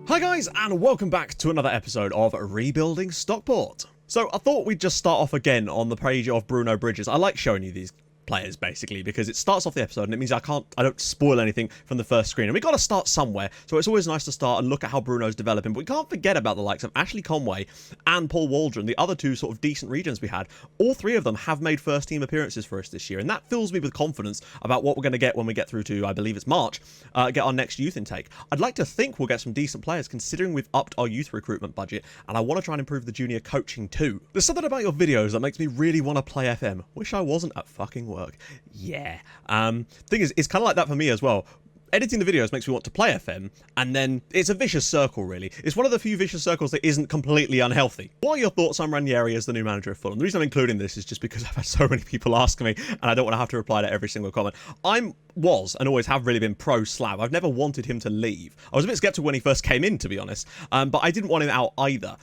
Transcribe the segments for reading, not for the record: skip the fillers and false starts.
Hi guys, and welcome back to another episode of Rebuilding Stockport. So I thought we'd just start off again on the page of Bruno Bridges. I like showing you these players basically because it starts off the episode and it means I don't spoil anything from the first screen, and we got to start somewhere, so it's always nice to start and look at how Bruno's developing. But we can't forget about the likes of Ashley Conway and Paul Waldron, the other two sort of decent regions we had. All three of them have made first team appearances for us this year, and that fills me with confidence about what we're going to get when we get through to, I believe it's March, get our next youth intake. I'd like to think we'll get some decent players considering we've upped our youth recruitment budget, and I want to try and improve the junior coaching too. There's something about your videos that makes me really want to play FM. Wish I wasn't at fucking work. Yeah. Thing is, it's kind of like that for me as well. Editing the videos makes me want to play FM, and then it's a vicious circle, really. It's one of the few vicious circles that isn't completely unhealthy. What are your thoughts on Ranieri as the new manager of Fulham? The reason I'm including this is just because I've had so many people ask me, and I don't want to have to reply to every single comment. I was, and always have really been pro-Slav. I've never wanted him to leave. I was a bit skeptical when he first came in, to be honest, but I didn't want him out either.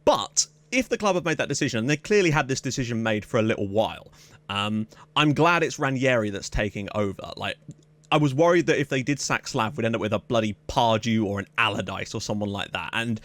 But if the club have made that decision, and they clearly had this decision made for a little while, I'm glad it's Ranieri that's taking over. Like, I was worried that if they did sack Slav, we'd end up with a bloody Pardew or an Allardyce or someone like that. And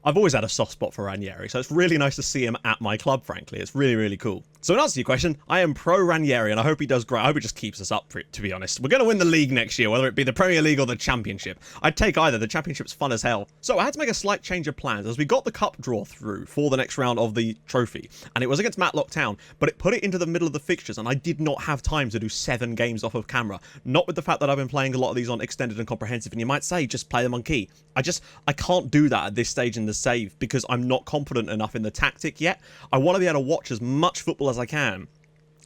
I've always had a soft spot for Ranieri, so it's really nice to see him at my club, frankly. It's really, really cool. So in answer to your question, I am pro Ranieri, and I hope he does great. I hope he just keeps us up, to be honest. We're going to win the league next year, whether it be the Premier League or the Championship. I'd take either. The Championship's fun as hell. So I had to make a slight change of plans as we got the cup draw through for the next round of the trophy. And it was against Matlock Town, but it put it into the middle of the fixtures, and I did not have time to do 7 games off of camera. Not with the fact that I've been playing a lot of these on extended and comprehensive, and you might say, just play them on key. I can't do that at this stage in the save because I'm not confident enough in the tactic yet. I want to be able to watch as much football as I can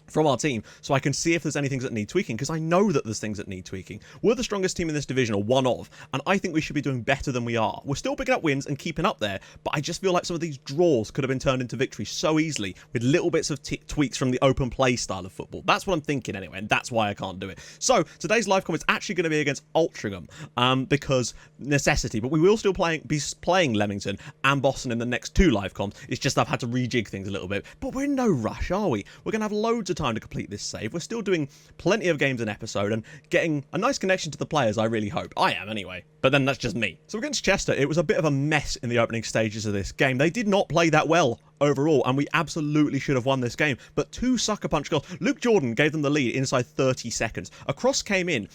from our team, so I can see if there's any things that need tweaking, because I know that there's things that need tweaking. We're the strongest team in this division, or one of, and I think we should be doing better than we are. We're still picking up wins and keeping up there, but I just feel like some of these draws could have been turned into victories so easily with little bits of tweaks from the open play style of football. That's what I'm thinking anyway, and that's why I can't do it. So today's live comment is actually going to be against Altrincham, because necessity, but we will still be playing Leamington and Boston in the next 2 live comms. It's just I've had to rejig things a little bit, but we're in no rush, are we? We're going to have loads of time to complete this save. We're still doing plenty of games an episode and getting a nice connection to the players, I really hope. I am anyway, but then that's just me. So against Chester, it was a bit of a mess in the opening stages of this game. They did not play that well overall, and we absolutely should have won this game, but 2 sucker punch goals. Luke Jordan gave them the lead inside 30 seconds. A cross came in,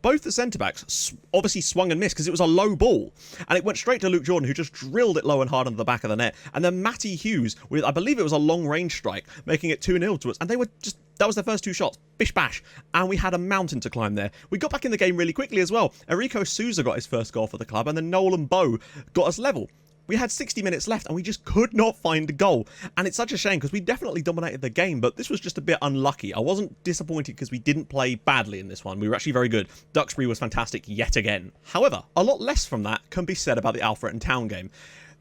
both the centre-backs obviously swung and missed because it was a low ball, and it went straight to Luke Jordan, who just drilled it low and hard into the back of the net, and then Matty Hughes with, I believe it was a long range strike, making it 2-0 to us, and they were just, that was their first 2 shots, bish bash, and we had a mountain to climb there. We got back in the game really quickly as well. Enrico Souza got his first goal for the club, and then Nolan Bow got us level. We had 60 minutes left and we just could not find a goal. And it's such a shame because we definitely dominated the game, but this was just a bit unlucky. I wasn't disappointed because we didn't play badly in this one. We were actually very good. Duxbury was fantastic yet again. However, a lot less from that can be said about the Alfred Town game.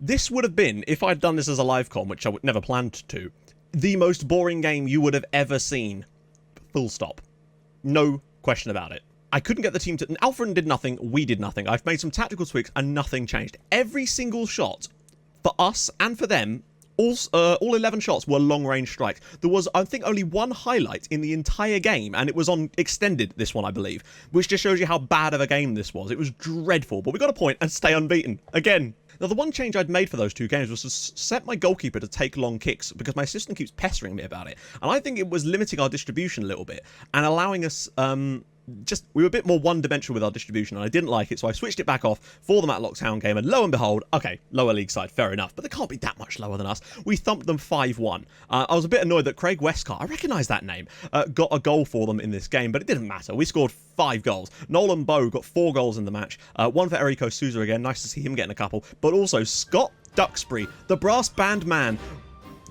This would have been, if I'd done this as a live com, which I never planned to, the most boring game you would have ever seen. Full stop. No question about it. I couldn't get the team to... Alfred did nothing, we did nothing. I've made some tactical tweaks and nothing changed. Every single shot, for us and for them, all 11 shots were long-range strikes. There was, I think, only one highlight in the entire game, and it was on extended, this one, I believe, which just shows you how bad of a game this was. It was dreadful, but we got a point and stay unbeaten. Again. Now, the one change I'd made for those 2 games was to set my goalkeeper to take long kicks because my assistant keeps pestering me about it. And I think it was limiting our distribution a little bit and allowing us... we were a bit more one-dimensional with our distribution, and I didn't like it, so I switched it back off for the Matlock Town game, and lo and behold, okay, lower league side, fair enough, but they can't be that much lower than us. We thumped them 5-1. I was a bit annoyed that Craig Westcott, I recognise that name, got a goal for them in this game, but it didn't matter. We scored 5 goals. Nolan Bow got 4 goals in the match, 1 for Enrico Souza again, nice to see him getting a couple, but also Scott Duxbury, the brass band man,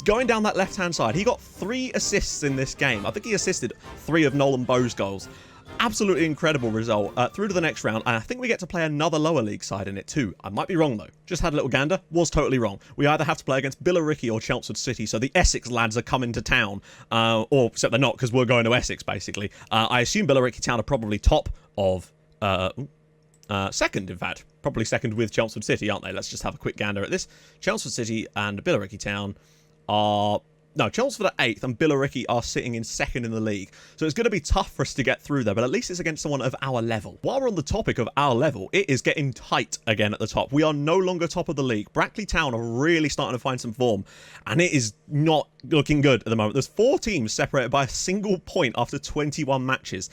going down that left-hand side. He got 3 assists in this game. I think he assisted 3 of Nolan Bow's goals. Absolutely incredible result. Through to the next round, and I think we get to play another lower league side in it too. I might be wrong though. Just had a little gander. Was totally wrong. We either have to play against Billericay or Chelmsford City, so the Essex lads are coming to town. Or, except they're not, because we're going to Essex, basically. I assume Billericay Town are probably top of... second, in fact. Probably second with Chelmsford City, aren't they? Let's just have a quick gander at this. Chelmsford City and Billericay Town are... No, Chelmsford are 8th and Billericay are sitting in 2nd in the league. So it's going to be tough for us to get through there, but at least it's against someone of our level. While we're on the topic of our level, it is getting tight again at the top. We are no longer top of the league. Brackley Town are really starting to find some form, and it is not looking good at the moment. There's 4 teams separated by a single point after 21 matches.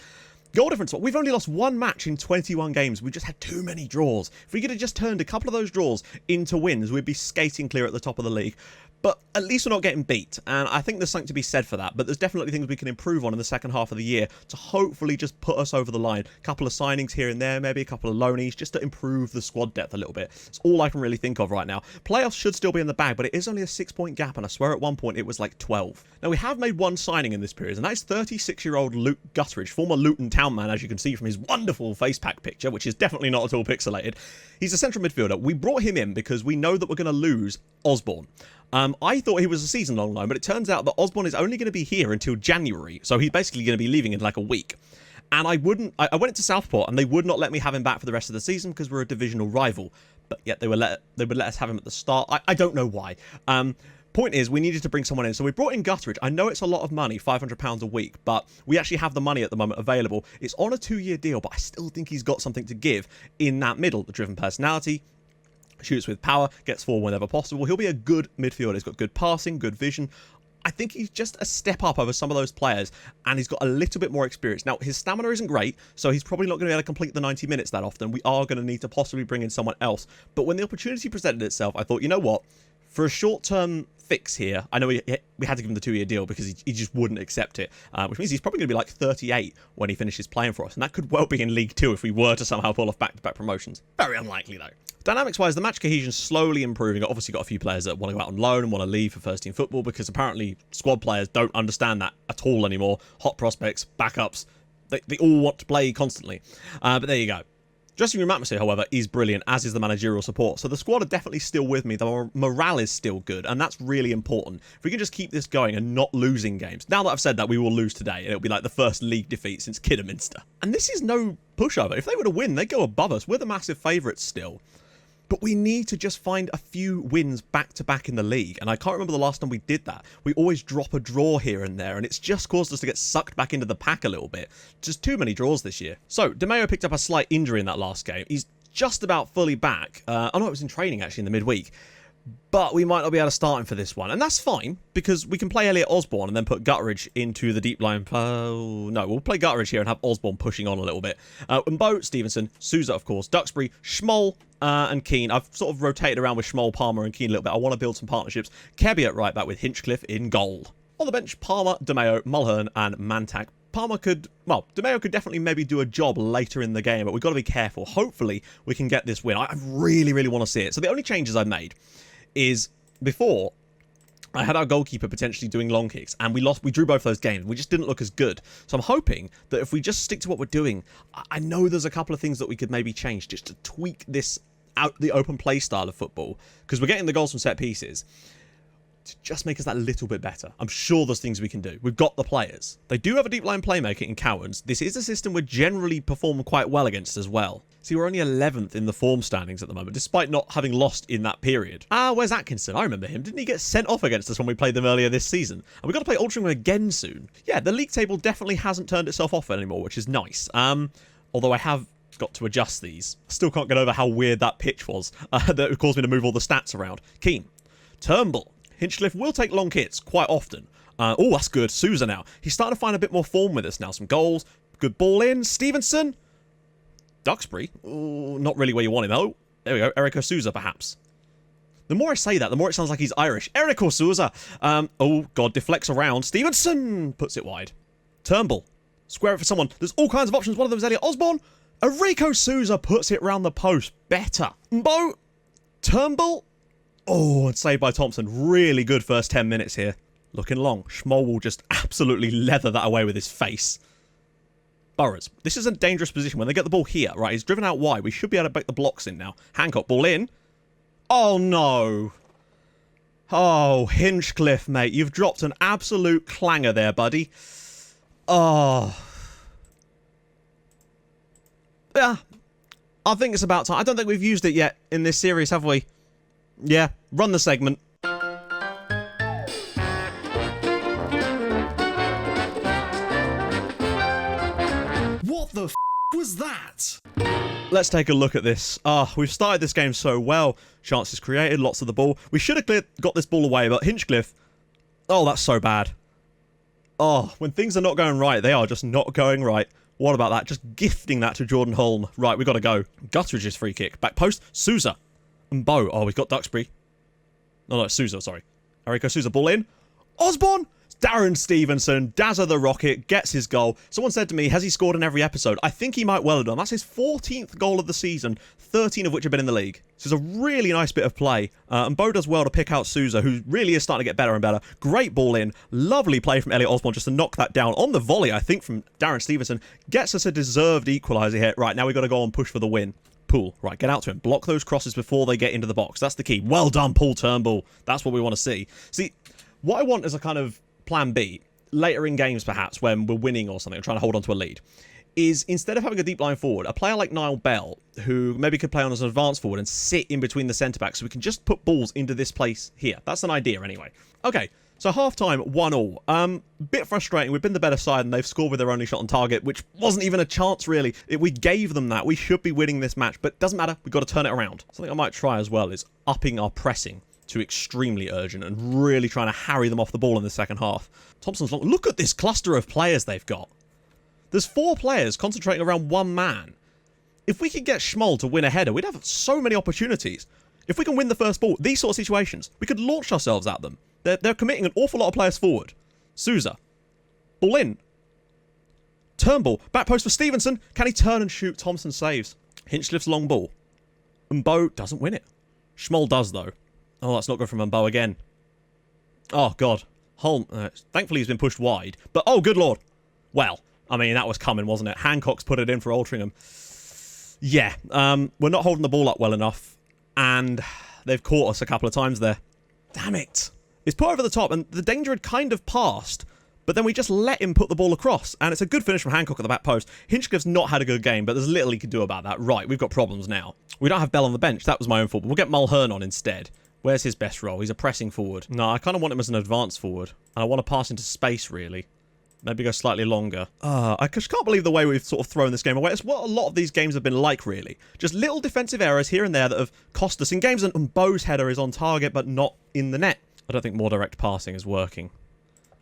Goal difference, we've only lost 1 match in 21 games. We just had too many draws. If we could have just turned a couple of those draws into wins, we'd be skating clear at the top of the league. But at least we're not getting beat, and I think there's something to be said for that. But there's definitely things we can improve on in the second half of the year to hopefully just put us over the line. A couple of signings here and there, maybe a couple of loanies, just to improve the squad depth a little bit. It's all I can really think of right now. Playoffs should still be in the bag, but it is only a 6-point gap, and I swear at one point it was like 12. Now, we have made 1 signing in this period, and that is 36-year-old Luke Guthridge, former Luton Town man, as you can see from his wonderful face pack picture, which is definitely not at all pixelated. He's a central midfielder. We brought him in because we know that we're going to lose Osborne. I thought he was a season-long loan, but it turns out that Osborne is only going to be here until January, so he's basically going to be leaving in like a week. And I went into Southport, and they would not let me have him back for the rest of the season because we're a divisional rival. But yet they would let us have him at the start. I don't know why. Point is, we needed to bring someone in, so we brought in Guthridge. I know it's a lot of money, £500 a week, but we actually have the money at the moment available. It's on a 2-year deal, but I still think he's got something to give in that middle. The driven personality, shoots with power, gets forward whenever possible. He'll be a good midfielder. He's got good passing, good vision. I think he's just a step up over some of those players, and he's got a little bit more experience. Now, his stamina isn't great, so he's probably not going to be able to complete the 90 minutes that often. We are going to need to possibly bring in someone else. But when the opportunity presented itself, I thought, you know what? For a short-term fix here, I know we had to give him the 2-year deal because he just wouldn't accept it, which means he's probably going to be like 38 when he finishes playing for us, and that could well be in League 2 if we were to somehow pull off back-to-back promotions. Very unlikely, though. Dynamics-wise, the match cohesion's slowly improving. I've obviously got a few players that want to go out on loan and want to leave for first-team football because apparently squad players don't understand that at all anymore. Hot prospects, backups, they all want to play constantly. But there you go. Dressing room atmosphere, however, is brilliant, as is the managerial support. So the squad are definitely still with me. The morale is still good, and that's really important. If we can just keep this going and not losing games. Now that I've said that, we will lose today, and it'll be like the first league defeat since Kidderminster. And this is no pushover. If they were to win, they'd go above us. We're the massive favourites still. But we need to just find a few wins back-to-back in the league. And I can't remember the last time we did that. We always drop a draw here and there, and it's just caused us to get sucked back into the pack a little bit. Just too many draws this year. So, DeMeo picked up a slight injury in that last game. He's just about fully back. Oh no, it was in training actually in the midweek. But we might not be able to start him for this one. And that's fine, because we can play Elliot Osborne and then put Guthridge into the deep line. No, we'll play Guthridge here and have Osborne pushing on a little bit. Mbo, Stevenson, Souza, of course, Duxbury, Schmoll, and Keane. I've sort of rotated around with Schmoll, Palmer, and Keane a little bit. I want to build some partnerships. Kebby at right back with Hinchcliffe in goal. On the bench, Palmer, DeMeo, Mulhern, and Mantak. DeMeo could definitely maybe do a job later in the game, but we've got to be careful. Hopefully, we can get this win. I really, really want to see it. So the only changes I've made is before I had our goalkeeper potentially doing long kicks, and we drew both those games. We just didn't look as good. So I'm hoping that if we just stick to what we're doing, I know there's a couple of things that we could maybe change just to tweak this out, the open play style of football, because we're getting the goals from set pieces, to just make us that little bit better. I'm sure there's things we can do. We've got the cowans. They do have a deep line playmaker in Cowans. This is a system we generally perform quite well against as well. See, we're only 11th in the form standings at the moment, despite not having lost in that period. Where's Atkinson? I remember him. Didn't he get sent off against us when we played them earlier this season? And we've got to play Altrincham again soon. Yeah, the league table definitely hasn't turned itself off anymore, which is nice. Although I have got to adjust these. Still can't get over how weird that pitch was. That caused me to move all the stats around. Keane. Turnbull. Hinchcliffe will take long hits quite often. Oh, that's good. Souza now. He's starting to find a bit more form with us now. Some goals. Good ball in. Stevenson. Duxbury. Ooh, not really where you want him. Oh, there we go. Eric Souza, perhaps. The more I say that, the more it sounds like he's Irish. Eric Souza. Oh, God. Deflects around. Stevenson puts it wide. Turnbull. Square it for someone. There's all kinds of options. One of them is Elliot Osborne. Enrico Souza puts it round the post. Better. Mbo. Turnbull. Oh, and saved by Thompson. Really good first 10 minutes here. Looking long. Schmoll will just absolutely leather that away with his face. Burrows. This is a dangerous position. When they get the ball here, right, he's driven out wide. We should be able to break the blocks in now. Hancock, ball in. Oh, no. Oh, Hinchcliffe, mate. You've dropped an absolute clanger there, buddy. Oh. Yeah. I think it's about time. I don't think we've used it yet in this series, have we? Yeah, run the segment. was that? Let's take a look at this. We've started this game so well. Chances created, lots of the ball. We should have got this ball away, but Hinchcliffe... Oh, that's so bad. Oh, when things are not going right, they are just not going right. What about that? Just gifting that to Jordan Holm. Right, we got to go. Guttridge's free kick. Back post. Sousa. And Bow. Oh, we've got Duxbury. No, Sousa, sorry. Eriko Sousa, ball in. Osborne! Darren Stevenson, Dazza the Rocket, gets his goal. Someone said to me, has he scored in every episode? I think he might well have done. That's his 14th goal of the season, 13 of which have been in the league. This is a really nice bit of play. And Bo does well to pick out Sousa, who really is starting to get better and better. Great ball in. Lovely play from Elliot Osborne just to knock that down. On the volley, I think, from Darren Stevenson. Gets us a deserved equaliser here. Right, now we've got to go and push for the win. Poole, right, get out to him. Block those crosses before they get into the box. That's the key. Well done, Paul Turnbull. That's what we want to see. See, what I want is a kind of plan B, later in games perhaps, when we're winning or something, trying to hold on to a lead, is instead of having a deep line forward, a player like Niall Bell, who maybe could play on as an advanced forward and sit in between the centre-backs so we can just put balls into this place here. That's an idea anyway. Okay, so half-time, 1-1. Bit frustrating. We've been the better side and they've scored with their only shot on target, which wasn't even a chance really. We gave them that. We should be winning this match, but it doesn't matter. We've got to turn it around. Something I might try as well is upping our pressing to extremely urgent and really trying to harry them off the ball in the second half. Thompson's long. Look at this cluster of players they've got. There's 4 players concentrating around one man. If we could get Schmoll to win a header, we'd have so many opportunities. If we can win the first ball, these sort of situations, we could launch ourselves at them. They're committing an awful lot of players forward. Sousa. Ball in. Turnbull. Back post for Stevenson. Can he turn and shoot? Thompson saves. Hinchcliffe's long ball. Mbo doesn't win it. Schmoll does, though. Oh, that's not good from Mbo again. Oh, God. Holm. Thankfully, he's been pushed wide. But, oh, good Lord. Well, I mean, that was coming, wasn't it? Hancock's put it in for Altrincham. Yeah, we're not holding the ball up well enough. And they've caught us a couple of times there. Damn it. It's put over the top, and the danger had kind of passed. But then we just let him put the ball across. And it's a good finish from Hancock at the back post. Hinchcliffe's not had a good game, but there's little he can do about that. Right, we've got problems now. We don't have Bell on the bench. That was my own fault. But we'll get Mulhern on instead. Where's his best role? He's a pressing forward. No, I kind of want him as an advanced forward. And I want to pass into space, really. Maybe go slightly longer. I just can't believe the way we've sort of thrown this game away. It's what a lot of these games have been like, really. Just little defensive errors here and there that have cost us in games. And Bo's header is on target, but not in the net. I don't think more direct passing is working.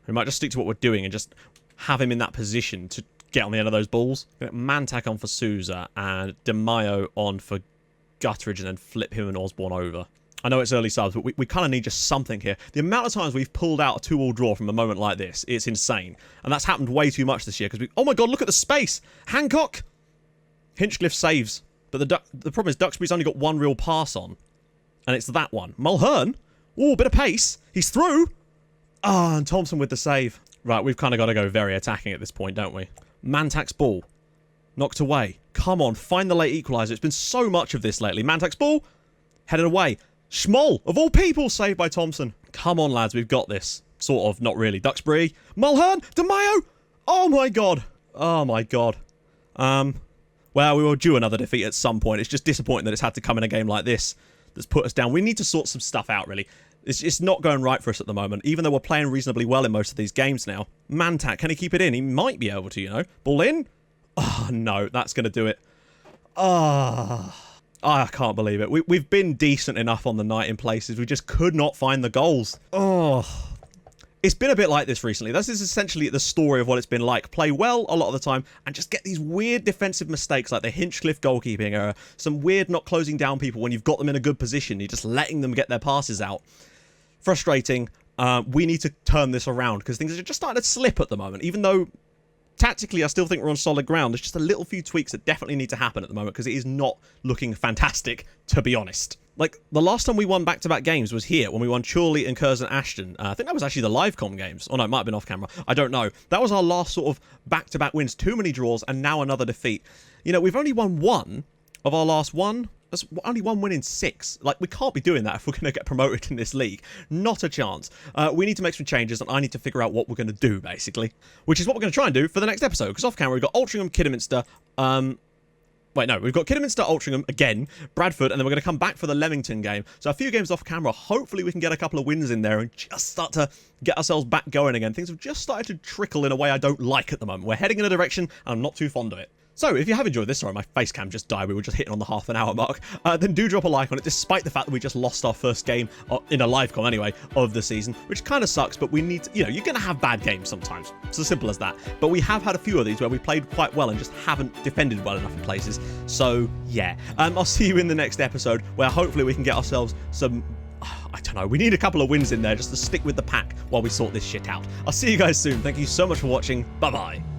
We might just stick to what we're doing and just have him in that position to get on the end of those balls. Mantak on for Sousa and De Mayo on for Guttridge and then flip him and Osborne over. I know it's early subs, but we kind of need just something here. The amount of times we've pulled out a 2-2 draw from a moment like this, it's insane. And that's happened way too much this year because we... Oh my God, look at the space! Hancock! Hinchcliffe saves. But the problem is Duxbury's only got one real pass on. And it's that one. Mulhern! Ooh, bit of pace. He's through! Ah, and Thompson with the save. Right, we've kind of got to go very attacking at this point, don't we? Mantak's ball. Knocked away. Come on, find the late equaliser. It's been so much of this lately. Mantak's ball. Headed away. Schmoll, of all people, saved by Thompson. Come on, lads, we've got this. Sort of, not really. Duxbury. Mulhern. De Mayo. Oh, my God. Oh, my God. Well, we will due another defeat at some point. It's just disappointing that it's had to come in a game like this that's put us down. We need to sort some stuff out, really. It's not going right for us at the moment, even though we're playing reasonably well in most of these games now. Mantak, can he keep it in? He might be able to, you know. Ball in. Oh, no, that's going to do it. Oh, I can't believe it. We've been decent enough on the night in places. We just could not find the goals. Oh, it's been a bit like this recently. This is essentially the story of what it's been like. Play well a lot of the time and just get these weird defensive mistakes like the Hinchcliffe goalkeeping error. Some weird not closing down people when you've got them in a good position. You're just letting them get their passes out. Frustrating. We need to turn this around because things are just starting to slip at the moment. Even though tactically I still think we're on solid ground, there's just a little few tweaks that definitely need to happen at the moment because it is not looking fantastic, to be honest. Like, the last time we won back-to-back games was here, when we won Chorley and Curzon Ashton. I think that was actually the live-com games. Oh, no, it might have been off-camera. I don't know. That was our last sort of back-to-back wins. Too many draws, and now another defeat. You know, we've only won one of our last one. That's only one win in 6. Like, we can't be doing that if we're going to get promoted in this league. Not a chance. We need to make some changes, and I need to figure out what we're going to do, basically. Which is what we're going to try and do for the next episode. Because off-camera, we've got Altrincham, Kidderminster, wait, no, we've got Kidderminster, Altrincham, again, Bradford, and then we're going to come back for the Leamington game. So a few games off camera. Hopefully we can get a couple of wins in there and just start to get ourselves back going again. Things have just started to trickle in a way I don't like at the moment. We're heading in a direction, and I'm not too fond of it. So, if you have enjoyed this, sorry, my face cam just died, we were just hitting on the half an hour mark, then do drop a like on it, despite the fact that we just lost our first game, in a live com anyway, of the season, which kind of sucks, but we need to, you know, you're going to have bad games sometimes. It's as simple as that. But we have had a few of these where we played quite well and just haven't defended well enough in places. So, yeah. I'll see you in the next episode, where hopefully we can get ourselves some... I don't know, we need a couple of wins in there just to stick with the pack while we sort this shit out. I'll see you guys soon. Thank you so much for watching. Bye-bye.